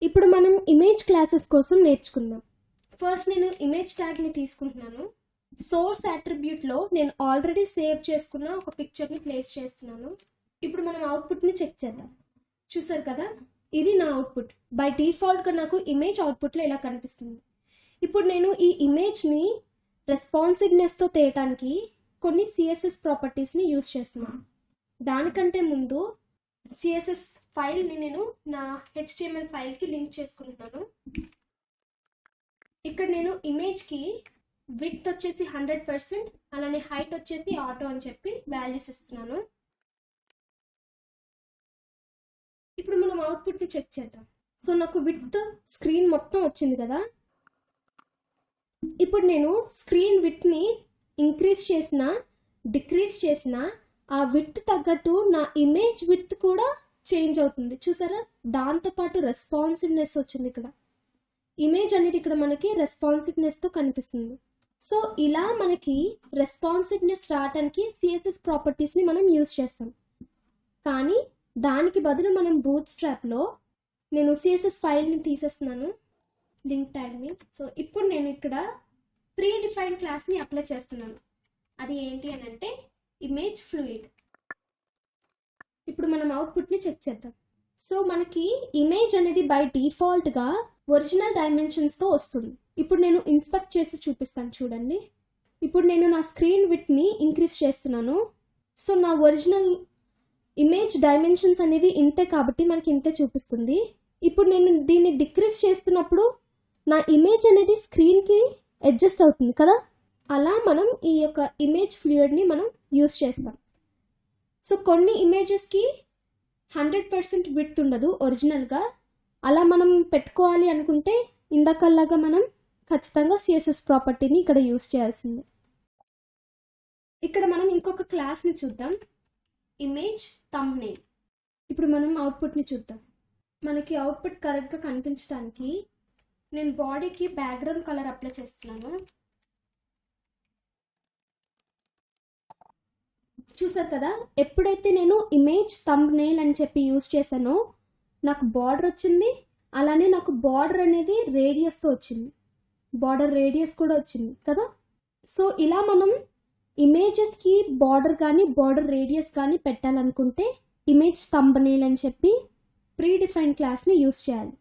ఇప్పుడు మనం image classes కోసం నేర్చుకుందాం. ఫస్ట్ నేను ఇమేజ్ ట్యాగ్ని తీసుకుంటున్నాను. సోర్స్ అట్రిబ్యూట్లో నేను ఆల్రెడీ సేవ్ చేసుకున్న ఒక పిక్చర్ని ప్లేస్ చేస్తున్నాను. ఇప్పుడు మనం అవుట్పుట్ని చెక్ చేద్దాం. చూసారు కదా, ఇది నా అవుట్పుట్. బై డిఫాల్ట్గా నాకు ఇమేజ్ అవుట్పుట్లో ఇలా కనిపిస్తుంది. ఇప్పుడు నేను ఈ ఇమేజ్ని రెస్పాన్సివ్నెస్తో తేయటానికి కొన్ని సిఎస్ఎస్ ప్రాపర్టీస్ని యూజ్ చేస్తున్నాను. దానికంటే ముందు సిఎస్ఎస్ ఫైల్ని నేను నా HTML ఫైల్కి లింక్ చేసుకుంటున్నాను. ఇక్కడ నేను ఇమేజ్కి విడ్త్ వచ్చేసి 100%, అలానే హైట్ వచ్చేసి ఆటో అని చెప్పి వాల్యూస్ ఇస్తున్నాను. ఇప్పుడు మనం అవుట్పుట్ని చెక్ చేద్దాం. సో నాకు విడ్త్ స్క్రీన్ మొత్తం వచ్చింది కదా. ఇప్పుడు నేను స్క్రీన్ విడ్త్ని ఇంక్రీజ్ చేసిన డిక్రీజ్ చేసిన ఆ విడ్త్ తగ్గట్టు నా ఇమేజ్ విడ్త్ కూడా చేంజ్ అవుతుంది. చూసారా, దాంతోపాటు రెస్పాన్సివ్నెస్ వచ్చింది. ఇక్కడ ఇమేజ్ అనేది ఇక్కడ మనకి రెస్పాన్సివ్నెస్తో కనిపిస్తుంది. సో ఇలా మనకి రెస్పాన్సివ్నెస్ రావడానికి సిఎస్ఎస్ ప్రాపర్టీస్ని మనం యూజ్ చేస్తాం. కానీ దానికి బదులు మనం బూట్ స్ట్రాప్లో నేను సిఎస్ఎస్ ఫైల్ని తీసేస్తున్నాను, లింక్ ట్యాగ్ని. సో ఇప్పుడు నేను ఇక్కడ ప్రీ డిఫైన్ క్లాస్ని అప్లై చేస్తున్నాను. అది ఏంటి అని అంటే ఇమేజ్ ఫ్లూయిడ్. ఇప్పుడు మనం అవుట్పుట్ని చెక్ చేద్దాం. సో మనకి ఇమేజ్ అనేది బై డిఫాల్ట్గా ఒరిజినల్ డైమెన్షన్స్తో వస్తుంది. ఇప్పుడు నేను ఇన్స్పెక్ట్ చేసి చూపిస్తాను, చూడండి. ఇప్పుడు నేను నా స్క్రీన్ విడ్త్ని ఇంక్రీజ్ చేస్తున్నాను. సో నా ఒరిజినల్ ఇమేజ్ డైమెన్షన్స్ అనేవి ఇంతే కాబట్టి మనకి ఇంతే చూపిస్తుంది. ఇప్పుడు నేను దీన్ని డిక్రీజ్ చేస్తున్నప్పుడు నా ఇమేజ్ అనేది స్క్రీన్కి అడ్జస్ట్ అవుతుంది కదా. అలా మనం ఈ యొక్క ఇమేజ్ ఫ్లూయిడ్ని మనం యూస్ చేస్తాం. సో కొన్ని ఇమేజెస్కి 100% విడ్త్ ఉండదు ఒరిజినల్గా. అలా మనం పెట్టుకోవాలి అనుకుంటే ఇందాకల్లాగా మనం ఖచ్చితంగా సిఎస్ఎస్ ప్రాపర్టీని ఇక్కడ యూస్ చేయాల్సిందే. ఇక్కడ మనం ఇంకొక క్లాస్ని చూద్దాం, ఇమేజ్ థంబ్నెయిల్. ఇప్పుడు మనం అవుట్పుట్ని చూద్దాం. మనకి అవుట్పుట్ కరెక్ట్గా కనిపించడానికి నేను బాడీకి బ్యాక్గ్రౌండ్ కలర్ అప్లై చేస్తున్నాను. చూసారు కదా, ఎప్పుడైతే నేను ఇమేజ్ థంబ్నెయిల్ అని చెప్పి యూజ్ చేశానో నాకు బార్డర్ వచ్చింది, అలానే నాకు బార్డర్ అనేది రేడియస్తో వచ్చింది, బార్డర్ రేడియస్ కూడా వచ్చింది కదా. సో ఇలా మనం ఇమేజెస్కి బార్డర్ కానీ బార్డర్ రేడియస్ కానీ పెట్టాలనుకుంటే ఇమేజ్ థంబ్నెయిల్ అని చెప్పి ప్రీ డిఫైన్ క్లాస్ని యూజ్ చేయాలి.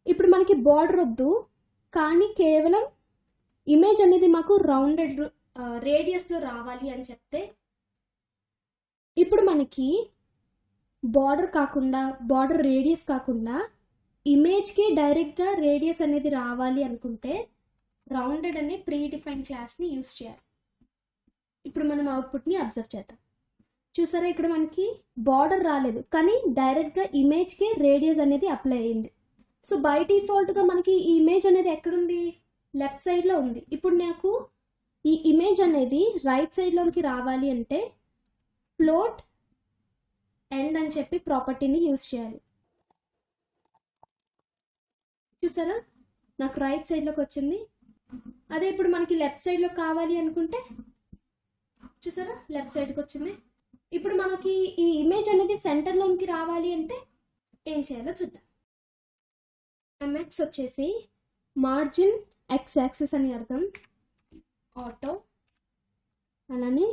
ఇప్పుడు మనకి బార్డర్ వద్దు, కానీ కేవలం ఇమేజ్ అనేది మాకు రౌండెడ్ రేడియస్లో రావాలి అని చెప్తే, ఇప్పుడు మనకి బార్డర్ కాకుండా బార్డర్ రేడియస్ కాకుండా ఇమేజ్కి డైరెక్ట్గా రేడియస్ అనేది రావాలి అనుకుంటే రౌండెడ్ అనే ప్రీ డిఫైన్ క్లాస్ని యూజ్ చేయాలి. ఇప్పుడు మనం అవుట్పుట్ని అబ్జర్వ్ చేద్దాం. చూసారా, ఇక్కడ మనకి బార్డర్ రాలేదు, కానీ డైరెక్ట్గా ఇమేజ్కి రేడియస్ అనేది అప్లై అయ్యింది. సో బై డిఫాల్ట్గా మనకి ఈ ఇమేజ్ అనేది ఎక్కడుంది, లెఫ్ట్ సైడ్లో ఉంది. ఇప్పుడు నాకు ఈ ఇమేజ్ అనేది రైట్ సైడ్లోకి రావాలి అంటే ఫ్లోట్ ఎండ్ అని చెప్పి ప్రాపర్టీని యూజ్ చేయాలి. చూసారా, నాకు రైట్ సైడ్లోకి వచ్చింది. అదే ఇప్పుడు మనకి లెఫ్ట్ సైడ్లో కావాలి అనుకుంటే చూసారా, లెఫ్ట్ సైడ్కి వచ్చింది. ఇప్పుడు మనకి ఈ ఇమేజ్ అనేది సెంటర్లోకి రావాలి అంటే ఏం చేయాలో చూద్దాం. MX వచ్చేసి మార్జిన్ X యాక్సిస్ అని అర్థం, ఆటో. అలానే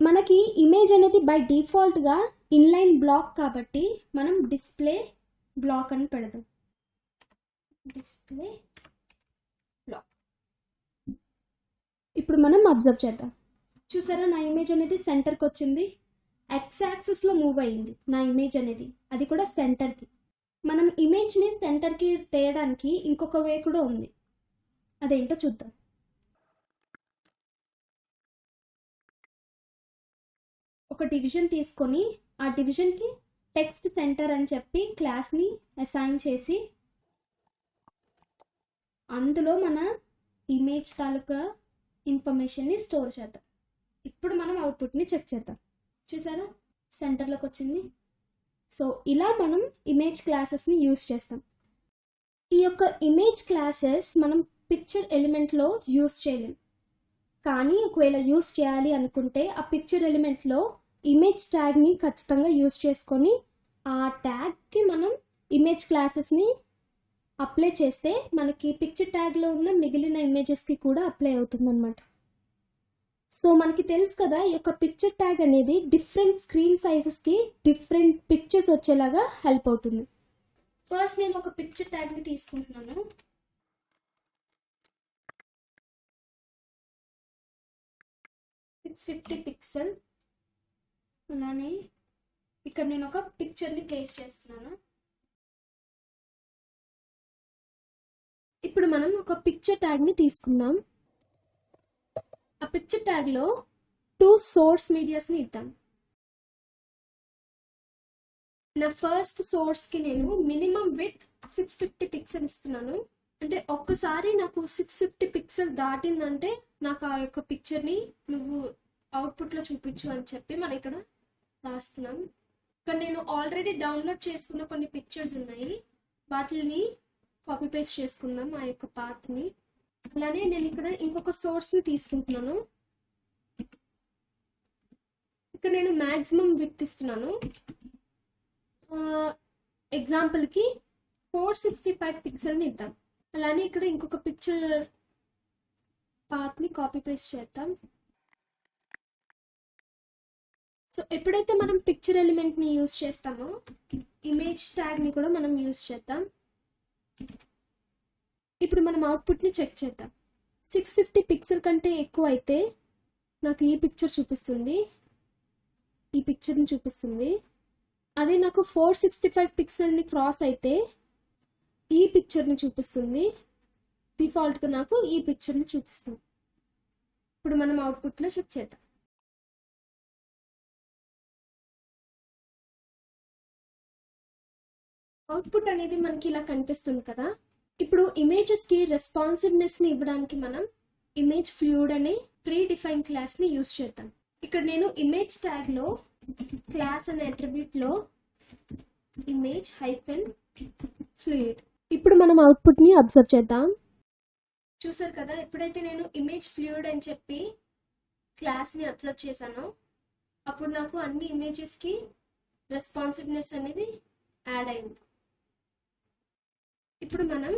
మనకి ఇమేజ్ అనేది బై డిఫాల్ట్గా ఇన్లైన్ బ్లాక్ కాబట్టి మనం డిస్ప్లే బ్లాక్ అని పెడదాం, డిస్ప్లే బ్లాక్. ఇప్పుడు మనం అబ్జర్వ్ చేద్దాం. చూసారా, నా ఇమేజ్ అనేది సెంటర్కి వచ్చింది, X యాక్సిస్లో మూవ్ అయ్యింది నా ఇమేజ్ అనేది, అది కూడా సెంటర్కి. మనం ఇమేజ్ని సెంటర్కి తేయడానికి ఇంకొక వే కూడా ఉంది, అదేంటో చూద్దాం. ఒక డివిజన్ తీసుకొని ఆ డివిజన్కి టెక్స్ట్ సెంటర్ అని చెప్పి క్లాస్ని అసైన్ చేసి అందులో మన ఇమేజ్ తాలూకా ఇన్ఫర్మేషన్ని స్టోర్ చేద్దాం. ఇప్పుడు మనం అవుట్పుట్ని చెక్ చేద్దాం. చూసారా, సెంటర్లోకి వచ్చింది. సో ఇలా మనం ఇమేజ్ క్లాసెస్ని యూజ్ చేస్తాం. ఈ యొక్క ఇమేజ్ క్లాసెస్ మనం పిక్చర్ ఎలిమెంట్లో యూజ్ చేయలేం, కానీ ఒకవేళ యూజ్ చేయాలి అనుకుంటే ఆ పిక్చర్ ఎలిమెంట్లో ఇమేజ్ ట్యాగ్ని ఖచ్చితంగా యూజ్ చేసుకొని ఆ ట్యాగ్కి మనం ఇమేజ్ క్లాసెస్ని అప్లై చేస్తే మనకి పిక్చర్ ట్యాగ్లో ఉన్న మిగిలిన ఇమేజెస్కి కూడా అప్లై అవుతుందన్నమాట. సో మనకి తెలుసు కదా, ఈ యొక్క పిక్చర్ ట్యాగ్ అనేది డిఫరెంట్ స్క్రీన్ సైజెస్కి డిఫరెంట్ పిక్చర్స్ వచ్చేలాగా హెల్ప్ అవుతుంది. ఫస్ట్ నేను ఒక పిక్చర్ ట్యాగ్ని తీసుకుంటున్నాను. It's 50 pixel. అలానే ఇక్కడ నేను ఒక పిక్చర్ని ప్లేస్ చేస్తున్నాను. ఇప్పుడు మనం ఒక పిక్చర్ ట్యాగ్ని తీసుకుందాం. ఆ పిక్చర్ ట్యాగ్లో 2 సోర్స్ మీడియాస్ని ఇద్దాం. నా ఫస్ట్ సోర్స్కి నేను మినిమం విడ్త్ 650 పిక్సెల్ ఇస్తున్నాను. అంటే ఒక్కసారి నాకు 650 పిక్సెల్ దాటిందంటే నాకు ఆ యొక్క పిక్చర్ని నువ్వు అవుట్పుట్లో చూపించు అని చెప్పి మనం ఇక్కడ రాస్తున్నాం. ఇక్కడ నేను ఆల్రెడీ డౌన్లోడ్ చేసుకున్న కొన్ని పిక్చర్స్ ఉన్నాయి, వాటిని కాపీ పేస్ట్ చేసుకుందాం ఆ యొక్క పాత్ని. అలానే నేను ఇక్కడ ఇంకొక సోర్స్ని తీసుకుంటున్నాను. ఇక్కడ నేను మ్యాక్సిమం విడ్త్ ఇస్తున్నాను. ఎగ్జాంపుల్కి 465 పిక్సెల్ని ఇద్దాం. అలానే ఇక్కడ ఇంకొక పిక్చర్ పాత్ని కాపీ పేస్ట్ చేద్దాం. సో ఎప్పుడైతే మనం పిక్చర్ ఎలిమెంట్ని యూజ్ చేస్తామో ఇమేజ్ ట్యాగ్ని కూడా మనం యూజ్ చేద్దాం. ఇప్పుడు మనం అవుట్పుట్ని చెక్ చేద్దాం. 650 పిక్సెల్ కంటే ఎక్కువ అయితే నాకు ఈ పిక్చర్ చూపిస్తుంది, ఈ పిక్చర్ని చూపిస్తుంది. అదే నాకు 465 పిక్సెల్ని క్రాస్ అయితే ఈ పిక్చర్ని చూపిస్తుంది. డిఫాల్ట్గా నాకు ఈ పిక్చర్ని చూపిస్తుంది. ఇప్పుడు మనం అవుట్పుట్లో చెక్ చేద్దాం. అవుట్పుట్ అనేది మనకి ఇలా కనిపిస్తుంది కదా. ఇప్పుడు ఇమేజెస్కి రెస్పాన్సివ్నెస్ని ఇవ్వడానికి మనం ఇమేజ్ ఫ్లూయిడ్ అనే ప్రీ డిఫైన్ క్లాస్ని యూజ్ చేద్దాం. ఇక్కడ నేను ఇమేజ్ ట్యాగ్లో క్లాస్ అనే అట్రిబ్యూట్లో ఇమేజ్ -ఫ్లూయిడ్. ఇప్పుడు మనం అవుట్పుట్ని అబ్జర్వ్ చేద్దాం. చూసారు కదా, ఎప్పుడైతే నేను ఇమేజ్ ఫ్లూయిడ్ అని చెప్పి క్లాస్ని అబ్జర్వ్ చేశానో అప్పుడు నాకు అన్ని ఇమేజెస్కి రెస్పాన్సివ్నెస్ అనేది యాడ్ అయింది. ఇప్పుడు మనం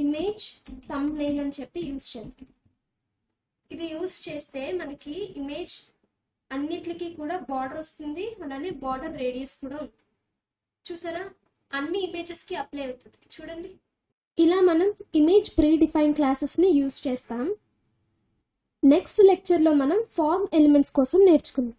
ఇమేజ్ థంబ్నెయిల్ అని చెప్పి యూజ్ చేద్దాం. ఇది యూజ్ చేస్తే మనకి ఇమేజ్ అన్నిటికీ కూడా బార్డర్ వస్తుంది, అలానే బార్డర్ రేడియస్ కూడా ఉంది. చూసారా, అన్ని ఇమేజెస్కి అప్లై అవుతుంది. చూడండి, ఇలా మనం ఇమేజ్ ప్రీ డిఫైన్ క్లాసెస్ని యూజ్ చేస్తాం. నెక్స్ట్ లెక్చర్లో మనం ఫార్మ్ ఎలిమెంట్స్ కోసం నేర్చుకుందాం.